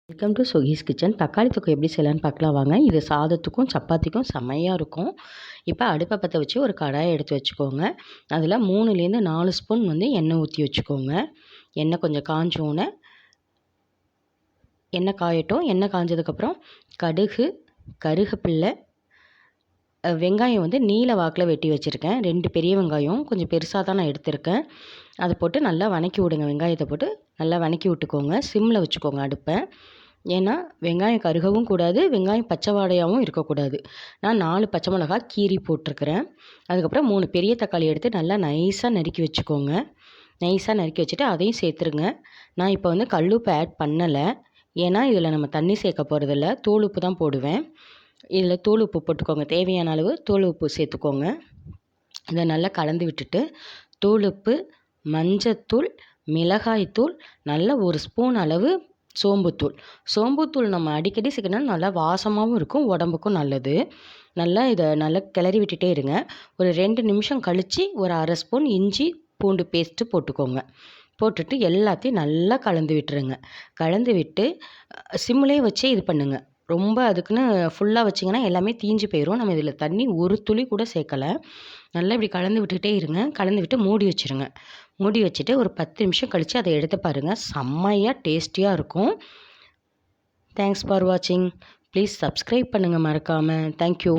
Welcome to சுகீஸ் kitchen. தக்காளி தொக்கு எப்படி செய்யலான்னு பார்க்கலாம் வாங்க. இது சாதத்துக்கும் சப்பாத்திக்கும் செம்மையாக இருக்கும். இப்போ அடுப்பை பற்ற வச்சு ஒரு கடாயை எடுத்து வச்சுக்கோங்க. அதில் 3லேருந்து 4 ஸ்பூன் எண்ணெய் ஊற்றி வச்சுக்கோங்க. எண்ணெய் கொஞ்சம் காஞ்சோன்னே எண்ணெய் காயட்டும். எண்ணெய் காஞ்சதுக்கப்புறம் கடுகு, கருகப்பில்லை, வெங்காயம் நீல வாக்கில் வெட்டி வச்சுருக்கேன். 2 பெரிய வெங்காயம் கொஞ்சம் பெருசாக தான் நான் எடுத்திருக்கேன். அதை போட்டு நல்லா வதக்கி விடுங்க. வெங்காயத்தை போட்டு நல்லா வதக்கி விட்டுக்கோங்க. சிம்மில் வச்சுக்கோங்க அடுப்பை. ஏன்னா வெங்காயம் கருகவும் கூடாது, வெங்காயம் பச்சை வாடையாகவும் இருக்கக்கூடாது. நான் 4 பச்சை மிளகா கீரி போட்டிருக்கிறேன். அதுக்கப்புறம் 3 பெரிய தக்காளி எடுத்து நல்லா நைஸாக நறுக்கி வச்சுக்கோங்க. நைஸாக நறுக்கி வச்சுட்டு அதையும் சேர்த்துருங்க. நான் இப்போ கல்லுப்பு ஆட் பண்ணலை. ஏன்னா இதில் நம்ம தண்ணி சேர்க்க போகிறதில்ல, தூள் உப்பு தான் போடுவேன். இதில் தூள் உப்பு போட்டுக்கோங்க. தேவையான அளவு தூள் உப்பு சேர்த்துக்கோங்க. இதை நல்லா கலந்து விட்டுட்டு தூள் உப்பு, மஞ்சத்தூள், மிளகாய்த்தூள், நல்ல 1 ஸ்பூன் அளவு சோம்புத்தூள். சோம்புத்தூள் நம்ம அடிக்கடி சேர்க்கணும், நல்லா வாசமாகவும் இருக்கும், உடம்புக்கும் நல்லது. நல்லா இதை நல்லா கிளறி விட்டுட்டே இருங்க. ஒரு 2 நிமிஷம் கழித்து ஒரு 1/2 ஸ்பூன் இஞ்சி பூண்டு பேஸ்ட்டு போட்டுக்கோங்க. போட்டுட்டு எல்லாத்தையும் நல்லா கலந்து விட்டுருங்க. கலந்து விட்டு சிம்மிலே வச்சே இது பண்ணுங்கள். ரொம்ப அதுக்குன்னு ஃபுல்லாக வச்சிங்கன்னா எல்லாமே தீஞ்சு போயிடும். நம்ம இதில் தண்ணி ஒரு துளி கூட சேர்க்கலை. நல்லா இப்படி கலந்து விட்டுகிட்டே இருங்க. கலந்து விட்டு மூடி வச்சுருங்க. மூடி வச்சுட்டு ஒரு 10 நிமிஷம் கழித்து அதை எடுத்து பாருங்கள். செம்மையாக டேஸ்டியாக இருக்கும். தேங்க்ஸ் ஃபார் வாட்சிங். ப்ளீஸ் சப்ஸ்கிரைப் பண்ணுங்கள் மறக்காமல். தேங்க்யூ.